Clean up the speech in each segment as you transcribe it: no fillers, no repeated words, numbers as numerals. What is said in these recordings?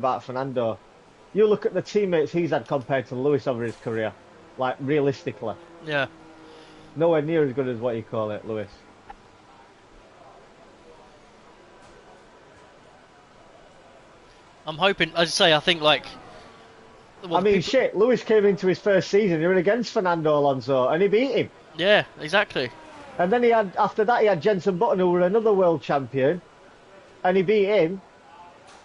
about Fernando. You look at the teammates he's had compared to Lewis over his career, like realistically, Yeah. nowhere near as good as what you call it, Lewis. I'm hoping, as I say, I think like, well, I the mean, people. shit. Lewis came into his first season. He was against Fernando Alonso, and he beat him. Yeah, exactly. And then he had after that he had Jenson Button, who were another world champion, and he beat him.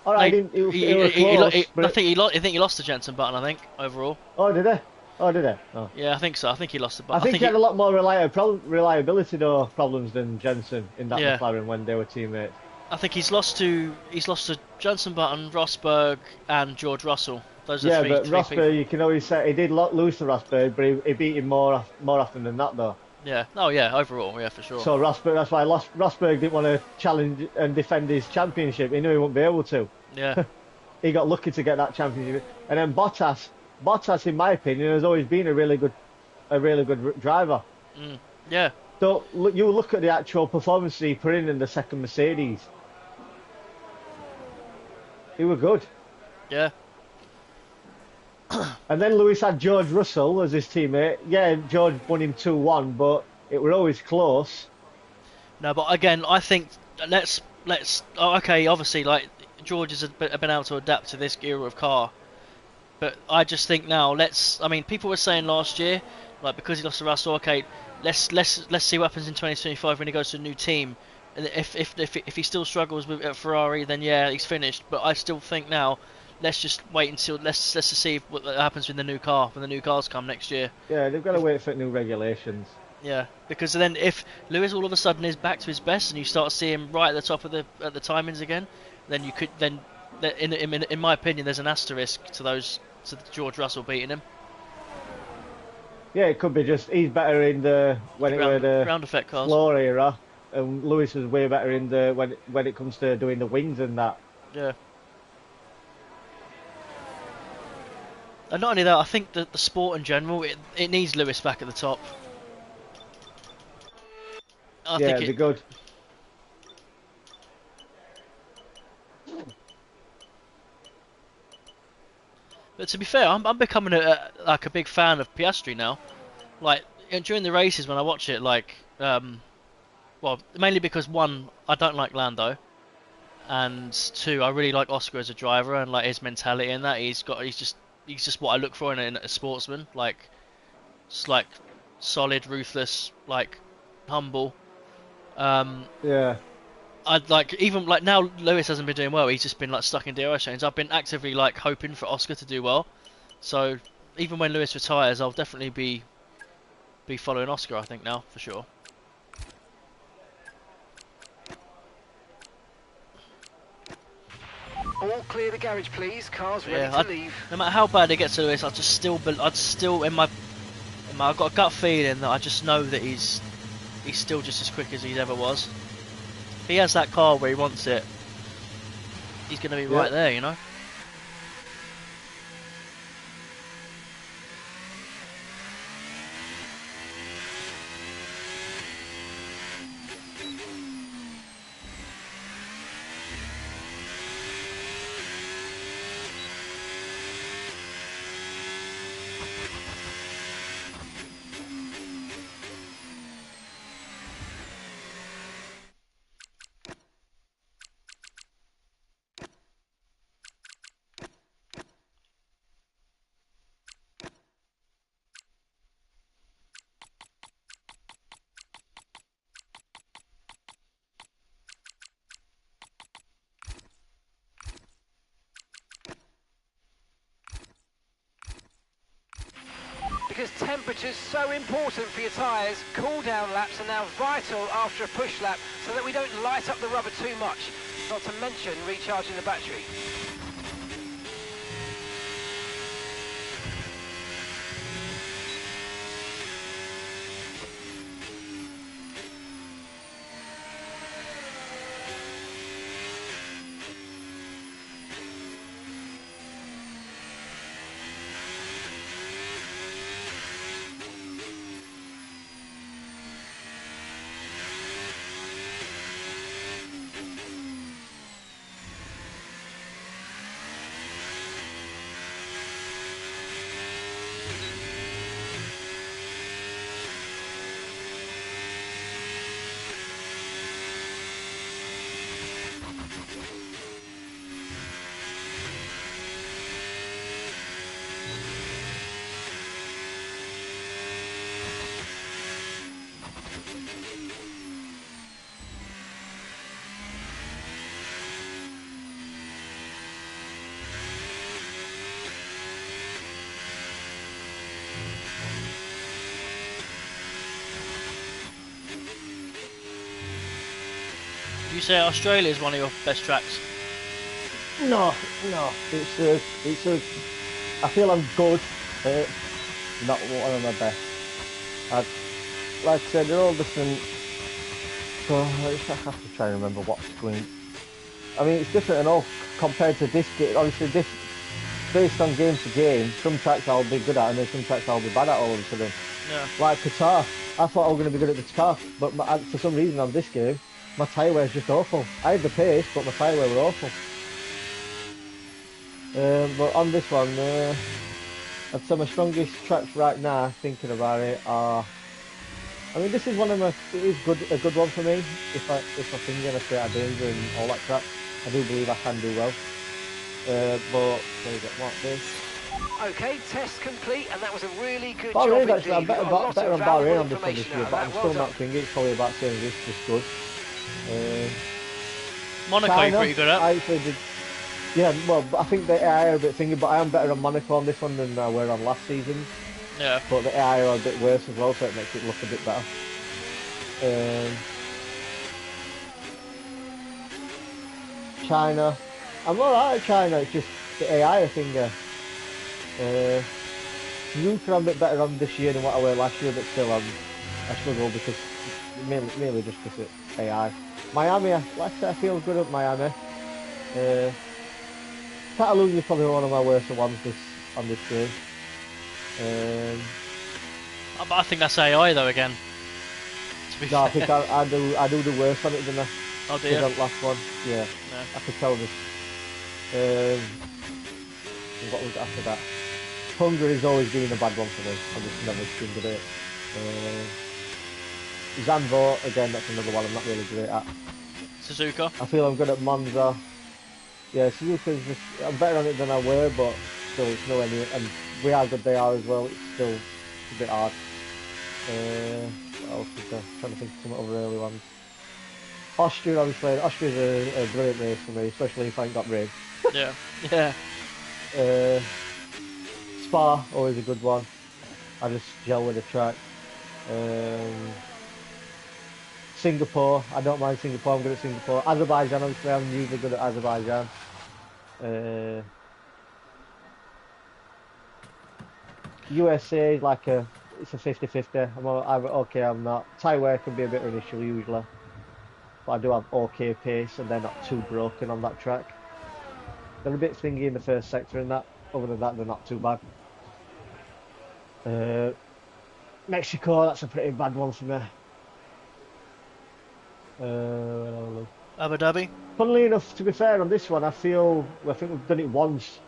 All right, Like, it were close, I but think I think he lost to Jensen Button. I think overall. oh, did he? Oh, did he? Oh. Yeah, I think so. I think he lost the. I I think think he he. had a lot more reliability though problems than Jensen in that Yeah, McLaren when they were teammates. I think he's lost to Jensen Button, Rosberg, and George Russell. Those are Yeah, but three people. Rosberg, you can always say he did lose to Rosberg, but he beat him more often than that though. Yeah. Oh yeah. Overall, yeah, for sure. So Rosberg, that's why Rosberg didn't want to challenge and defend his championship. He knew he wouldn't be able to. Yeah. He got lucky to get that championship. And then Bottas, in my opinion, has always been a really good driver. Mm, yeah. So you look at the actual performance he put in the second Mercedes. He was good. Yeah. And then Lewis had George Russell as his teammate. Yeah, George won him 2-1, but it were always close. No, but again, I think let's. Oh, okay, obviously, like George has been able to adapt to this era of car, but I just think now let's. I mean, people were saying last year, like because he lost to Russell, okay, let's see what happens in 2025 when he goes to a new team. And if he still struggles with at Ferrari, then yeah, he's finished. But I still think now, let's just wait until let's just see what happens with the new car when the new cars come next year. Yeah, they've got to If, wait for new regulations. yeah, because then if Lewis all of a sudden is back to his best and you start to see him right at the top of the timings again, then you could then in my opinion there's an asterisk to those to George Russell beating him. Yeah, it could be just he's better in the when it were the Ground effect cars. floor era, and Lewis was way better in the when it comes to doing the wings and that. Yeah. And not only that, I think that the sport in general it needs Lewis back at the top. I Yeah, think it'd be it. good. But to be fair, I'm becoming like a big fan of Piastri now. Like during the races when I watch it, like well, mainly because one, I don't like Lando, and two, I really like Oscar as a driver and like his mentality and that he's just what I look for in a sportsman. Like just like solid, ruthless, like humble. Um, Yeah, I'd like even like now Lewis hasn't been doing well. He's just been like stuck in DRS chains. I've been actively like hoping for Oscar to do well. So even when Lewis retires, I'll definitely be following Oscar. I think now for sure. All clear the garage, please. Cars But ready yeah, to leave. no matter how bad it gets to Lewis, I'd still I've got a gut feeling that I just know that he's still just as quick as he ever was. If he has that car where he wants it, he's going to be yeah. right there, you know. Because temperature's so important for your tyres, cool down laps are now vital after a push lap so that we don't light up the rubber too much, not to mention recharging the battery. you say Australia is one of your best tracks? No, no. It's a. I feel I'm good. Not one of my best. I, like I said, they're all different. So I have to try and remember what's going. I mean, it's different and all compared to this game. Obviously, this based on game to game. Some tracks I'll be good at, and then some tracks I'll be bad at all of a sudden. Yeah. Like Qatar, I thought I was going to be good at the Qatar, but for some reason on this game, my tyre wear is just awful. I had the pace, but my tyre wear were awful. But on this one, I'd say my strongest tracks right now, thinking about it, are. I mean, this is one of my. It is a good one for me. If I think in a state of danger and all that crap, I do believe I can do well. But there you go. What this? Okay, test complete, and that was a really good Bahrain, job actually, I'm indeed. better on Bahrain on this one this year, but I'm Well still done. not thinking it's probably about saying this just good. Monaco, China, you're pretty good at. I actually did. Yeah, well, I think the AI are a bit thingy, but I am better on Monaco on this one than I were on last season. Yeah. But the AI are a bit worse as well, so it makes it look a bit better. China, I'm alright at China. It's just the AI thing there. Nuke I'm a bit better on this year than what I were last year, but still I struggle because mainly just because it's AI. Miami, like I said, I feel good at Miami. Catalunya is probably one of my worst ones on this game. But I think that's AI though again. To be No, I fair. think I do the worst on it than I Oh did dear. on the last one. Yeah, No. I could tell this. What was it after that? Hungary's always been a bad one for me. I just never been good at it. Zandvoort, again, that's another one I'm not really great at. Suzuka. I feel I'm good at Monza. Yeah, Suzuka's just, I'm better on it than I were, but still, it's nowhere near. And we are good they are as well. It's still a bit hard. What else is there? Trying to think of some other early ones. Austria, obviously. Austria's a brilliant race for me, especially if I ain't got rain. Yeah. Yeah. Spa, always a good one. I just gel with the track. Singapore, I don't mind Singapore, I'm good at Singapore. Azerbaijan, obviously, I'm usually good at Azerbaijan. USA is like it's a 50-50. I'm okay, I'm not. Tyre wear can be a bit of an issue usually. But I do have okay pace and they're not too broken on that track. They're a bit thingy in the first sector and that. Other than that, they're not too bad. Mexico, that's a pretty bad one for me. Abu Dhabi. Funnily enough, to be fair on this one, I think we've done it once.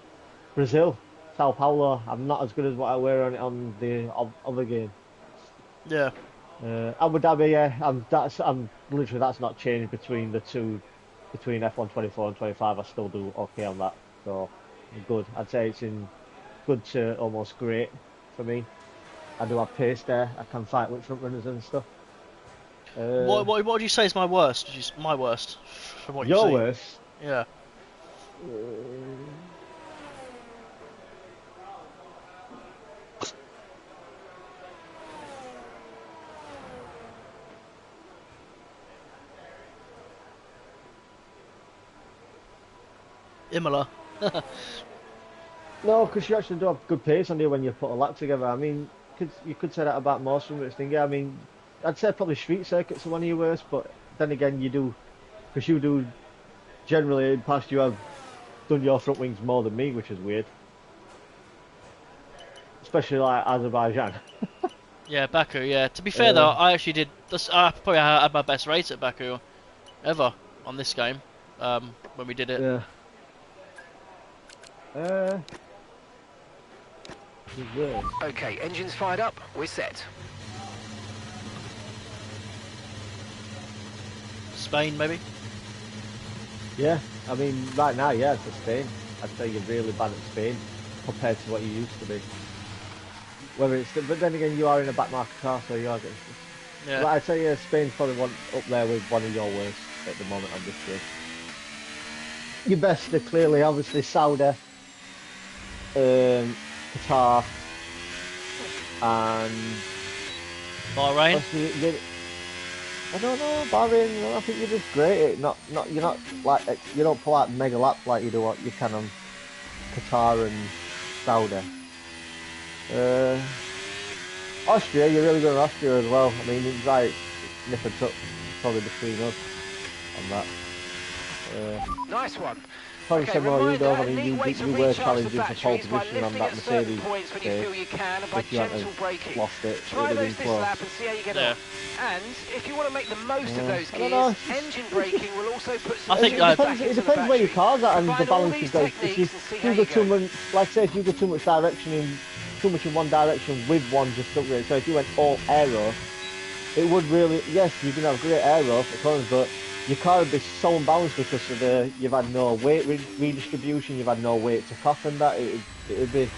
Brazil, Sao Paulo. I'm not as good as what I were on it on the other game. Yeah. Abu Dhabi, yeah, I'm literally that's not changed between the two, between F124 and 25. I still do okay on that, so I'm good. I'd say it's in good to almost great for me. I do have pace there. I can fight with front runners and stuff. What would you say is my worst? My worst from what you've Your seen? worst? Yeah. Imola. No, because you actually do have good pace on you when you put a lap together. I mean, you could say that about most of it. I mean, I'd say probably street circuits are one of your worst, but then again, you do, because you do generally in past you have done your front wings more than me, which is weird. Especially like Azerbaijan. Yeah, Baku. Yeah. To be fair though, I actually did. I probably had my best race at Baku ever on this game when we did it. Yeah. Okay, engines fired up, we're set. Spain maybe. Yeah, I mean, right now, yeah, it's Spain. I'd say you're really bad at Spain compared to what you used to be. But then again, you are in a back market car, so you are getting. Yeah. But I'd say yeah, Spain's probably up there with one of your worst at the moment on this game. Your best are clearly, obviously, Saudi, Qatar, and Bahrain. I don't know, Bahrain. I think you're just great. You're not like you don't pull out mega laps like you do what you can on Qatar and Saudi. Uh, Austria, you're really good in Austria as well. I mean, it's right, it's nip and tuck probably between us on that. Nice one. Probably Okay, similar to you, reminder, Dove. I a mean, neat way to you were recharge the challenging for pole batteries by position on lifting that at certain Mercedes points when you day. feel you can, and by If you hadn't gentle braking. lost it, it Try would have those been this close. lap and see how you get Yeah. on. And if you want to make the most of Yeah. those I don't know. gears, engine braking will also put some I think, juice back It into the depends where your battery. car's at and the Combine all balance these you've got. techniques and see If how you you go too go. much, like I say, if you go too much too much in one direction with one just upgrade. So if you went all aero, it would really, yes, you can have great aero for corners, but your car would be so unbalanced because of you've had no weight redistribution, you've had no weight to off and that. It'd be,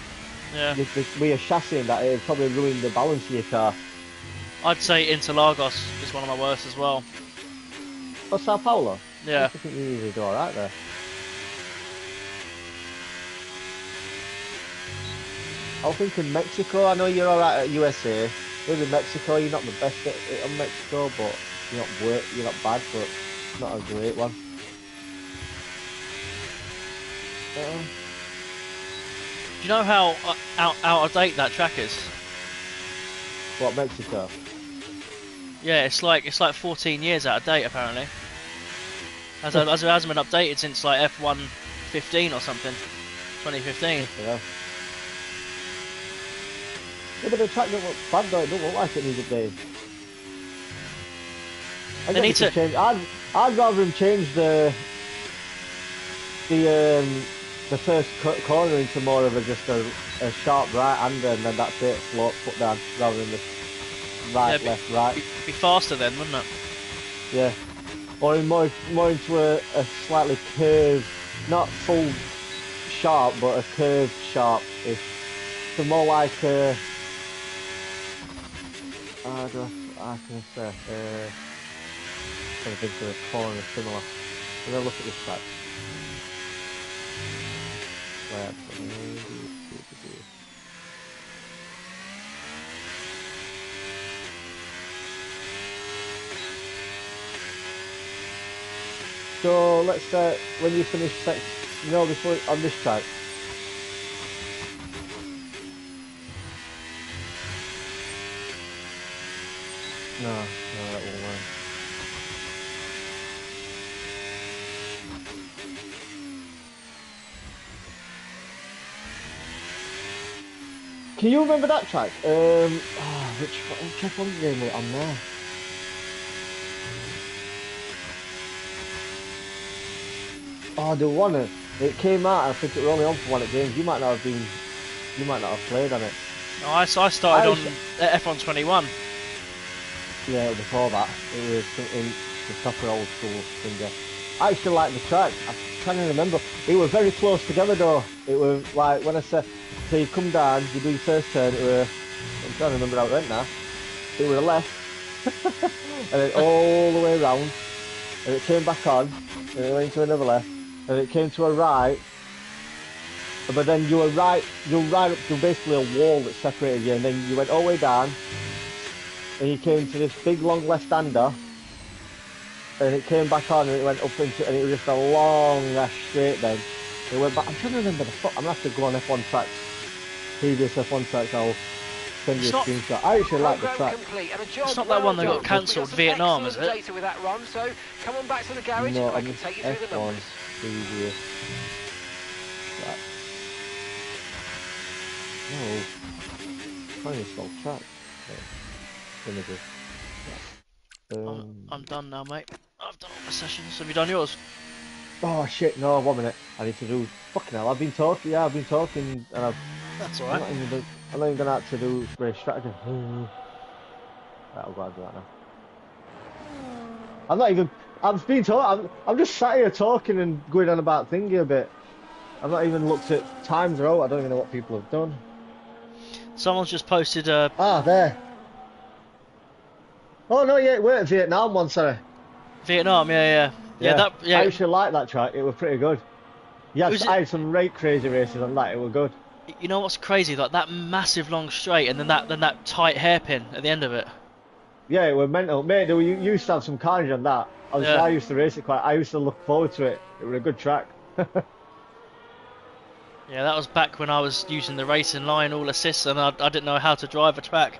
yeah, with your chassis and that, it'd probably ruin the balance of your car. I'd say Interlagos is one of my worst as well. Oh, Sao Paulo? I Yeah. used to think you usually do alright there. I was thinking Mexico. I know you're alright at USA. Maybe Mexico, you're not the best at Mexico, but you're not bad, but not a great one. Do you know how out of date that track is? What, Mexico? Yeah, it's like 14 years out of date apparently. As it hasn't been updated since like F115 or something, 2015. Yeah. Yeah, but the track don't look bad though. It don't look like it needs updated. They need to change. I'd rather him change the first corner into more of just a sharp right-hander, and then that's it, float foot down, rather than the right, yeah, left, right. Be faster then, wouldn't it? Yeah. Or more into a slightly curved, not full sharp, but a curved sharp-ish. So more like how can I say? Trying to think of a corner similar. When I look at this track. Right. So let's say when you finish before on this track. No, that won't work. Can you remember that track? Which F1 game was it on there? Oh, the one it came out. I think it was only on for one of the games. You might not have played on it. No, I started on F121. Yeah, before that, it was in the proper old school thing. Yeah. I actually like the track. I'm trying to remember. It was very close together though. It was like when I said, so you come down, you do your first turn. It was, I'm trying to remember how it went now. It was a left, and then all the way around, and it came back on, and it went to another left, and it came to a right. But then you were right up to basically a wall that separated you, and then you went all the way down, and you came to this big long left-hander, and it came back on, and it went up into, and it was just a long ass straight then. It went back. I'm trying to remember I'm gonna have to go on F1 tracks, previous F1 tracks. I'll send you a screenshot. I actually like the track. It's not that one that got cancelled, Vietnam, is it? Data with that, Ron, so come on back to the garage No, and I I'm can take you through the F1 numbers. previous. Right. No, trying to spell track. Images. I'm done now, mate. I've done all the sessions. Have you done yours? Oh shit! No, 1 minute. I need to do. Fucking hell! I've been talking. Yeah, I've been talking, and That's alright. I'm not even gonna have to do race strategy. Right, I'll go and do that now. I'm not even. I've been talking. I'm just sat here talking and going on about thingy a bit. I've not even looked at times or out. I don't even know what people have done. Someone's just posted there. Oh no, yeah, we're at Vietnam one, sorry. Vietnam, yeah. I actually like that track. It was pretty good. Yes, I had some crazy races on that. It was good. You know what's crazy? Like that massive long straight, and then that tight hairpin at the end of it. Yeah, it was mental. Mate, you used to have some carnage on that. Obviously, Yeah. I used to race it quite. I used to look forward to it. It was a good track. Yeah, that was back when I was using the racing line all assists and I didn't know how to drive a track.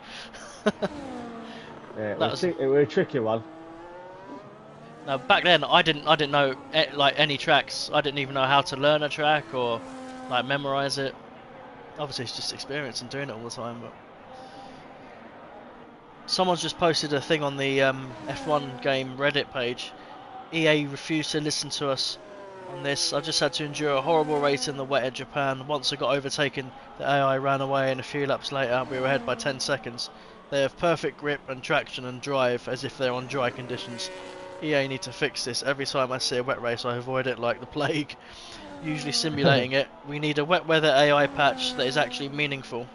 Yeah, That was it was a tricky one. no, back then I didn't know like any tracks. I didn't even know how to learn a track or like memorize it. Obviously, it's just experience and doing it all the time. But someone's just posted a thing on the F1 game Reddit page. EA refused to listen to us on this. I just had to endure a horrible race in the wet at Japan. Once I got overtaken, the AI ran away, and a few laps later, we were ahead by 10 seconds. They have perfect grip and traction and drive as if they're on dry conditions. EA need to fix this. Every time I see a wet race, I avoid it like the plague. Usually simulating it. We need a wet weather AI patch that is actually meaningful.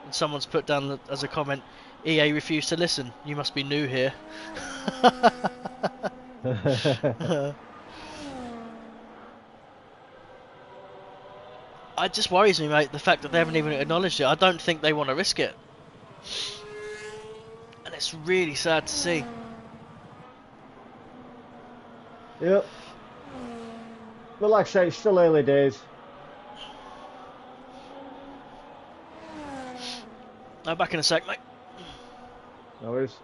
And someone's put down as a comment, EA refused to listen. You must be new here. It just worries me, mate, the fact that they haven't even acknowledged it. I don't think they want to risk it. And it's really sad to see. Yep. But like I say, it's still early days. No, back in a sec, mate. No worries.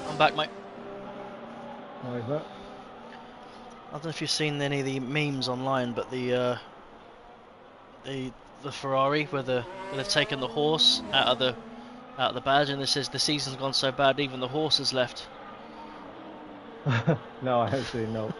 I'm back, mate. No worries, mate. I don't know if you've seen any of the memes online, but the Ferrari where they've taken the horse out of the badge and it says the season's gone so bad even the horse has left. No, I haven't seen no.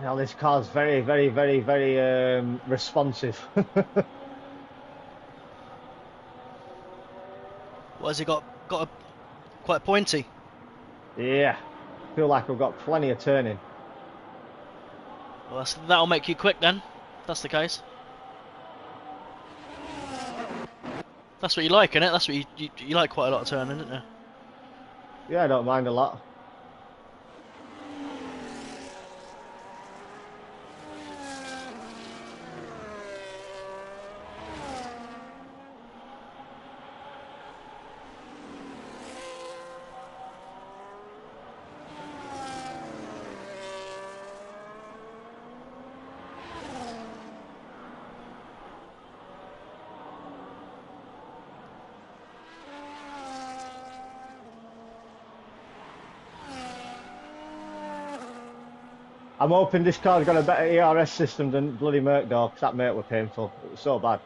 Now this car's very, very, very, very responsive. What has he got? Quite pointy. Yeah, feel like I've got plenty of turning. Well, that'll make you quick then. If that's the case. That's what you like, innit? That's what you like quite a lot of turning, don't you? Yeah, I don't mind a lot. I'm hoping this car's got a better ERS system than bloody Merc door, because that Merc were painful. It was so bad.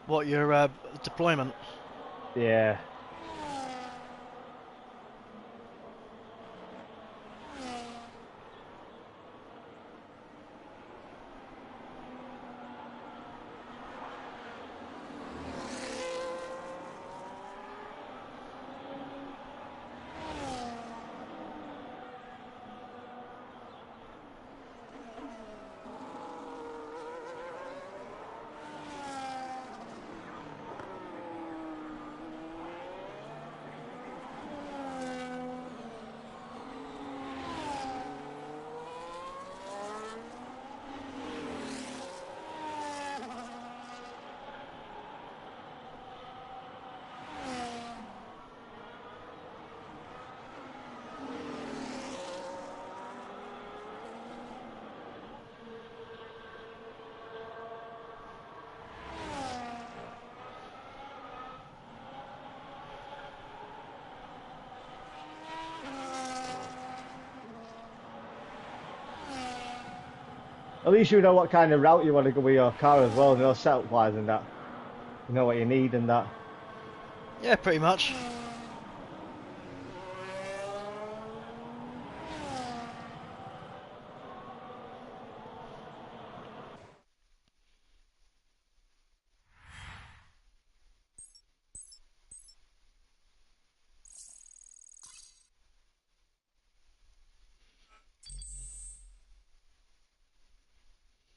What your deployment? Yeah. At least you know what kind of route you want to go with your car as well, you know, setup wise and that. You know what you need and that. Yeah, pretty much.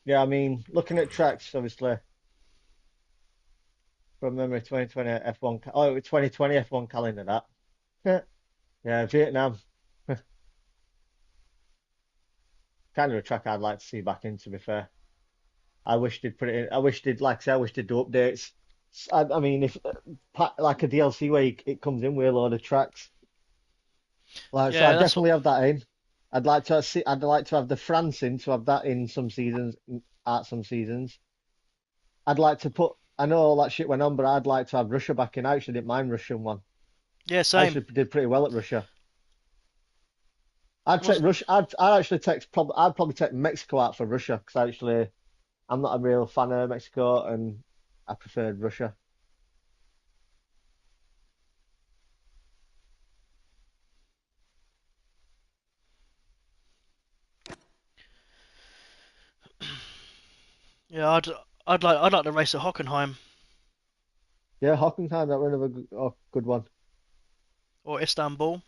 Yeah, I mean, looking at tracks, obviously, from memory, 2020 F1, oh, it was 2020 F1 calendar, that. Yeah, Vietnam. Kind of a track I'd like to see back in, to be fair. I wish they'd put it in. I wish they'd, like I say, I wish they'd do updates. I mean, if like a DLC where it comes in with a load of tracks, like so, Yeah, I'd that's what. definitely have that in. I'd like to see. I'd like to have the France in to have that in some seasons, at some seasons. I'd like to put. I know all that shit went on, but I'd like to have Russia back in. I actually didn't mind Russian one. Yeah, I same. actually did pretty well at Russia. I'd take Was Russia. I'd actually take I'd probably take Mexico out for Russia because actually I'm not a real fan of Mexico and I preferred Russia. yeah, I'd like to race at Hockenheim Yeah, Hockenheim, that was another good one. or Istanbul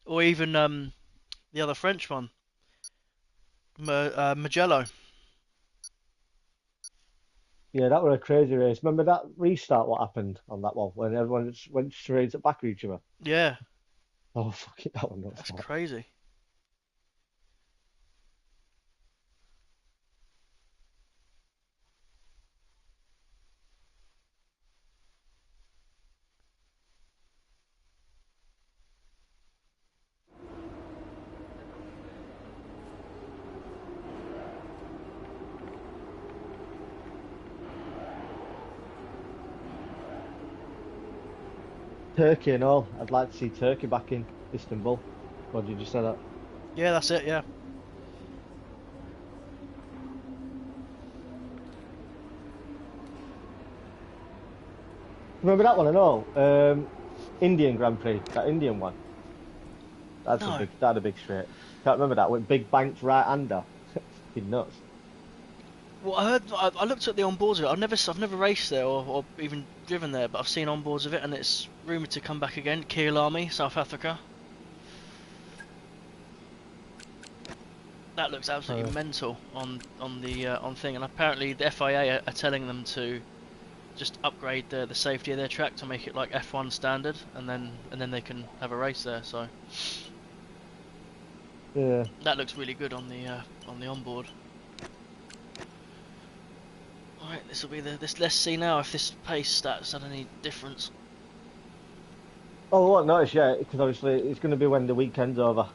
or even the other French one, Mugello. Yeah, that was a crazy race. Remember that restart? What happened on that one when everyone just went straight at back of each other? Yeah, Oh fuck it, that one nuts. that's crazy. Turkey and all. I'd like to see Turkey back in Istanbul. What did you say that? Yeah, that's it. Yeah. Remember that one and all? Indian Grand Prix, that Indian one. No. That's a big straight. Can't remember that with big banked right hander. Fucking nuts. Well, I looked at the onboards of it. I've never raced there or even driven there, but I've seen onboards of it, and it's rumored to come back again. Kielami, South Africa. That looks absolutely Uh, mental on the on thing, and apparently the FIA are telling them to just upgrade the safety of their track to make it like F1 standard, and then they can have a race there. So yeah. that looks really good on the onboard. All right, this will be this. Let's see now if this pace stats had any difference. Oh, what? Notice yet? Because obviously it's going to be when the weekend's over.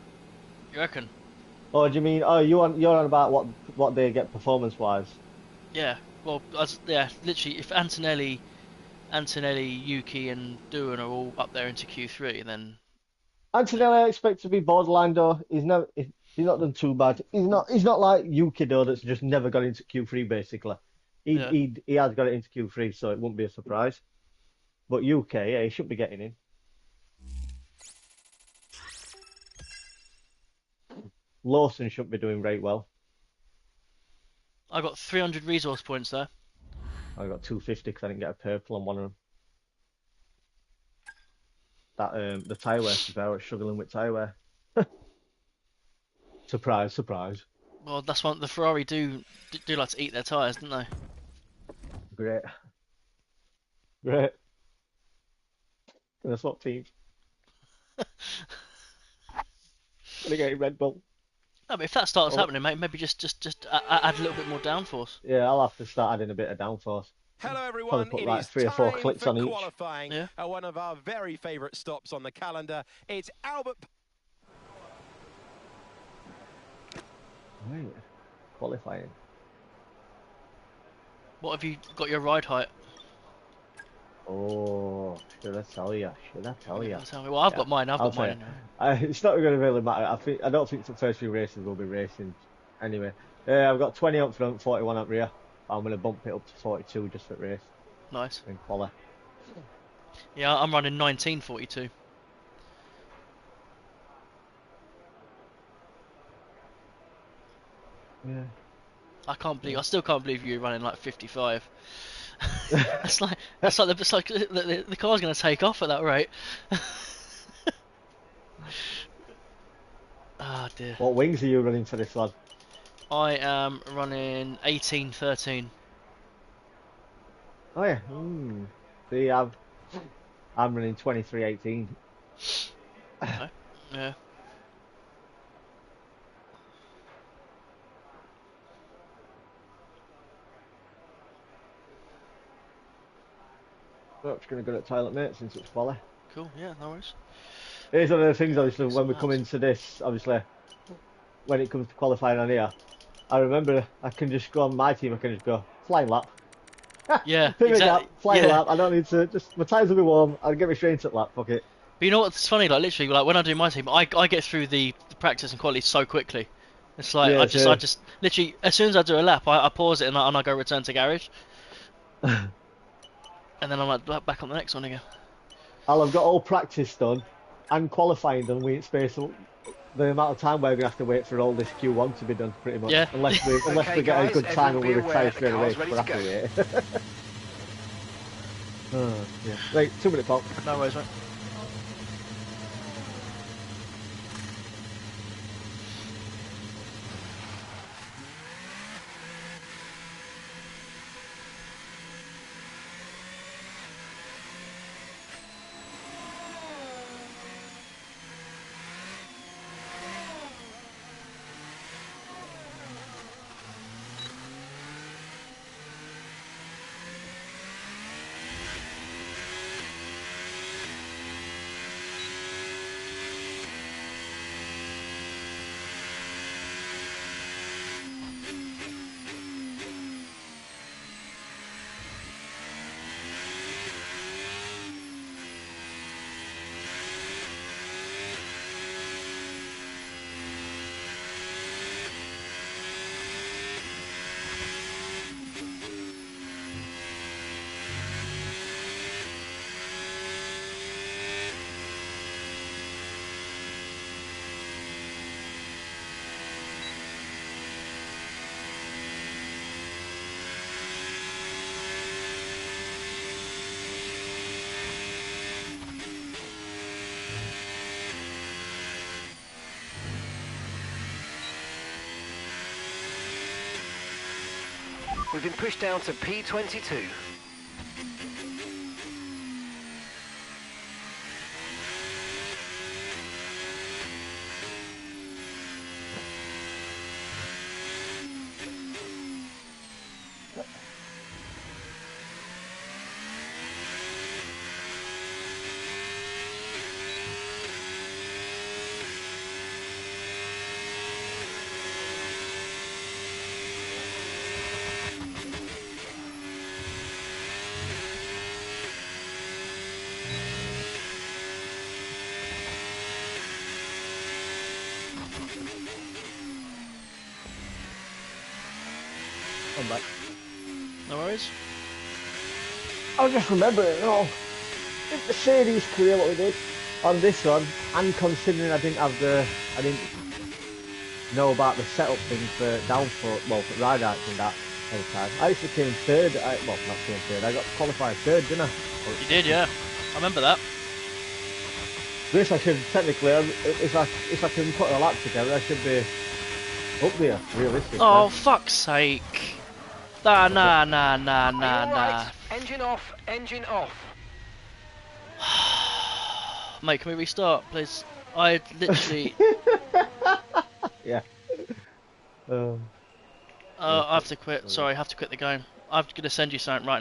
You reckon? Oh, do you mean? Oh, you're on about what they get performance wise? Yeah. Well, yeah, literally, if Antonelli, Yuki, and Doohan are all up there into Q3, then Antonelli, I expect to be borderline though. He's not done too bad. He's not like Yuki though, that's just never got into Q3 basically. yeah. He has got it into Q3, so it wouldn't be a surprise. But UK, yeah, he should be getting in. Lawson shouldn't be doing very well. I got 300 resource points there. I got 250 because I didn't get a purple on one of them. That the tyre wear, to be fair, I was struggling with tyre wear. Surprise, surprise. Well, that's what the Ferrari do like to eat their tyres, don't they? Great, great. Gonna swap teams. Gonna get a Red Bull. No, but if that starts Oh, happening, mate, maybe just add a little bit more downforce. yeah, I'll have to start adding a bit of downforce. Hello Probably everyone, put it like is 3 or 4 time clicks for on each. qualifying Yeah. at one of our very favourite stops on the calendar. It's Albert. Right. Qualifying. What have you got your ride height? Oh, should I tell you? Should I tell you? Tell me. Well, I've Yeah, got mine. I've I'll got tell mine you. anyway. It's not going to really matter. I don't think the first few races will be racing anyway. I've got 20 up front, 41 up rear. I'm going to bump it up to 42 just for the race Nice. in quali. Yeah, I'm running 1942. Yeah. I still can't believe you're running like 55. That's like the car's gonna take off at that rate. Ah dear. What wings are you running for this one? I am running 1813. Oh yeah. See, I'm running 2318. Okay. Yeah. I'm just going to go to the toilet, mate, since it's quali. Cool. Yeah. No worries. Here's one of the things, obviously, Thanks when so we come much. into this, obviously, when it comes to qualifying on here, I remember I can just go on my team, I can just go flying lap. Yeah. Pivot Exactly. gap, flying Yeah. lap. I don't need to, just, my tyres will be warm, I'll get me straight into the lap, fuck it. But you know what's funny? Like literally, like when I do my team, I get through the practice and quality so quickly. It's like Yeah, I just literally as soon as I do a lap, I pause it and I go return to garage, and then I'm like back on the next one again. I've got all practice done and qualifying done. We ain't space the amount of time where we have to wait for all this Q1 to be done, pretty much. Yeah. Unless we Okay, get a guys, good time and we everyone be retire aware, straight the away. car's ready We're to have to wait. Oh, yeah. Right, 2 minute pop. No worries, mate. We've been pushed down to P22. I'm back. No worries. I was just remembering, in Mercedes career what we did on this one, and considering I didn't know about the setup thing for downfoot, well, for ride outs and that all the time. I actually came third, well, not came third, I got qualified third, didn't I? You did, yeah. I remember that. This I should, technically, if I can put a lap together, I should be up there, realistically. Oh, fuck's sake. Nah. Are you all right? Engine off, engine off. Mate, can we restart, please? I literally... Yeah. I have to quit. Sorry, I have to quit the game. I'm going to send you something right